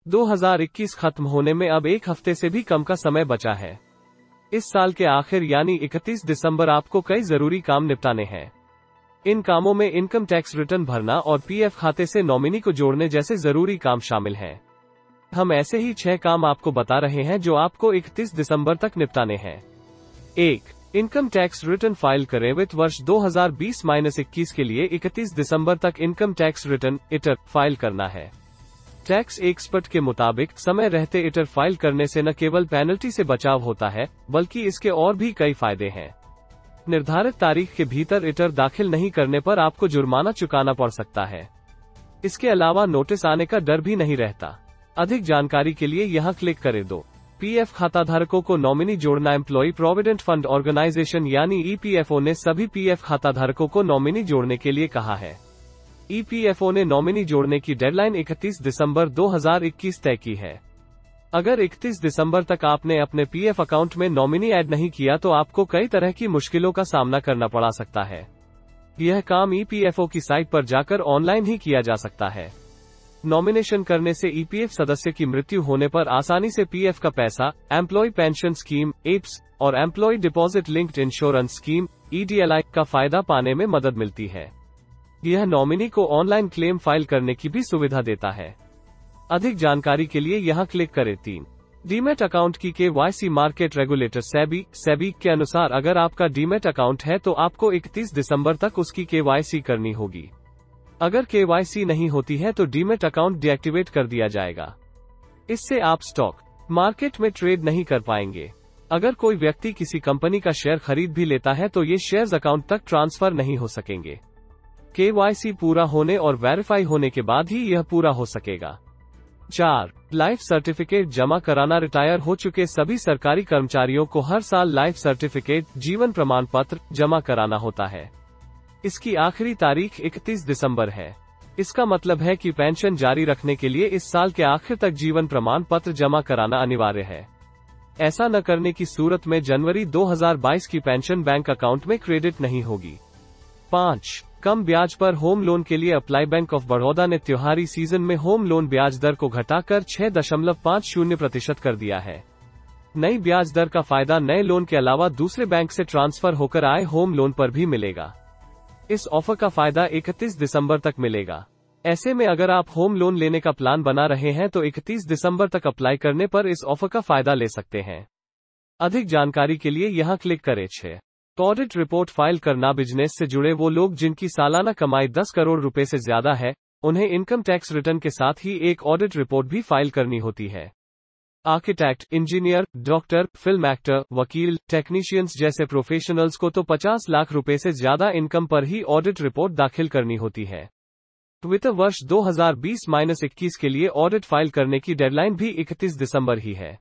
2021 खत्म होने में अब एक हफ्ते से भी कम का समय बचा है। इस साल के आखिर यानी 31 दिसंबर आपको कई जरूरी काम निपटाने हैं। इन कामों में इनकम टैक्स रिटर्न भरना और पीएफ खाते से नॉमिनी को जोड़ने जैसे जरूरी काम शामिल हैं। हम ऐसे ही 6 काम आपको बता रहे हैं जो आपको 31 दिसंबर तक निपटाने हैं। 1. इनकम टैक्स रिटर्न फाइल करें। वित्त वर्ष 2020-21 के लिए 31 दिसंबर तक income tax return hitter file करना है। टैक्स एक्सपर्ट के मुताबिक समय रहते इटर फाइल करने से न केवल पेनल्टी से बचाव होता है, बल्कि इसके और भी कई फायदे हैं। निर्धारित तारीख के भीतर इटर दाखिल नहीं करने पर आपको जुर्माना चुकाना पड़ सकता है। इसके अलावा नोटिस आने का डर भी नहीं रहता। अधिक जानकारी के लिए यहाँ क्लिक करें। 2. पीएफ खाताधारकों को नॉमिनी जोड़ना। एम्प्लॉय प्रोविडेंट फंड ऑर्गेनाइजेशन यानी ईपीएफओ ने सभी पीएफ खाताधारकों को नॉमिनी जोड़ने के लिए कहा है। ईपीएफओ ने नॉमिनी जोड़ने की डेडलाइन 31 दिसंबर 2021 तय की है। अगर 31 दिसंबर तक आपने अपने पीएफ अकाउंट में नॉमिनी ऐड नहीं किया तो आपको कई तरह की मुश्किलों का सामना करना पड़ा सकता है। यह काम ईपीएफओ की साइट पर जाकर ऑनलाइन ही किया जा सकता है। नॉमिनेशन करने से ईपीएफ सदस्य की मृत्यु होने पर आसानी से पीएफ का पैसा, एम्प्लॉय पेंशन स्कीम एप्स और employ deposit linked insurance scheme EDLI का फायदा पाने में मदद मिलती है। यह नॉमिनी को ऑनलाइन क्लेम फाइल करने की भी सुविधा देता है। अधिक जानकारी के लिए यहाँ क्लिक करें। 3. डीमैट अकाउंट की केवाईसी। मार्केट रेगुलेटर सेबी के अनुसार अगर आपका डीमैट अकाउंट है तो आपको 31 दिसंबर तक उसकी केवाईसी करनी होगी। अगर केवाईसी नहीं होती है तो डीमैट अकाउंट डीएक्टिवेट कर दिया जाएगा। इससे आप स्टॉक मार्केट में ट्रेड नहीं कर पाएंगे। अगर कोई व्यक्ति किसी कंपनी का शेयर खरीद भी लेता है तो ये शेयर्स अकाउंट तक ट्रांसफर नहीं हो सकेंगे। केवाईसी पूरा होने और वेरीफाई होने के बाद ही यह पूरा हो सकेगा। 4. लाइफ सर्टिफिकेट जमा कराना। रिटायर हो चुके सभी सरकारी कर्मचारियों को हर साल लाइफ सर्टिफिकेट जीवन प्रमाण पत्र जमा कराना होता है। इसकी आखिरी तारीख 31 दिसंबर है। इसका मतलब है कि पेंशन जारी रखने के लिए इस साल के आखिर तक जीवन प्रमाण पत्र जमा कराना अनिवार्य है। ऐसा न करने की सूरत में जनवरी 2022 की पेंशन बैंक अकाउंट में क्रेडिट नहीं होगी। 5. कम ब्याज पर होम लोन के लिए अप्लाई। बैंक ऑफ बड़ौदा ने त्योहारी सीजन में होम लोन ब्याज दर को घटाकर 6.50% कर दिया है। नई ब्याज दर का फायदा नए लोन के अलावा दूसरे बैंक से ट्रांसफर होकर आए होम लोन पर भी मिलेगा। इस ऑफर का फायदा 31 दिसंबर तक मिलेगा। ऐसे में अगर आप होम लोन लेने का प्लान बना रहे हैं तो 31 दिसंबर तक अप्लाई करने पर इस ऑफर का फायदा ले सकते हैं। अधिक जानकारी के लिए यहाँ क्लिक करें। 6. ऑडिट रिपोर्ट फाइल करना। बिजनेस से जुड़े वो लोग जिनकी सालाना कमाई 10 करोड़ रुपए से ज्यादा है, उन्हें इनकम टैक्स रिटर्न के साथ ही एक ऑडिट रिपोर्ट भी फाइल करनी होती है। Architect, engineer, doctor, film actor, वकील, टेक्नीशियंस जैसे प्रोफेशनल्स को तो 50 लाख रुपए से ज्यादा इनकम पर ही ऑडिट रिपोर्ट दाखिल करनी होती है। वित्त वर्ष 2020-21 के लिए ऑडिट फाइल करने की डेडलाइन भी 31 दिसंबर ही है।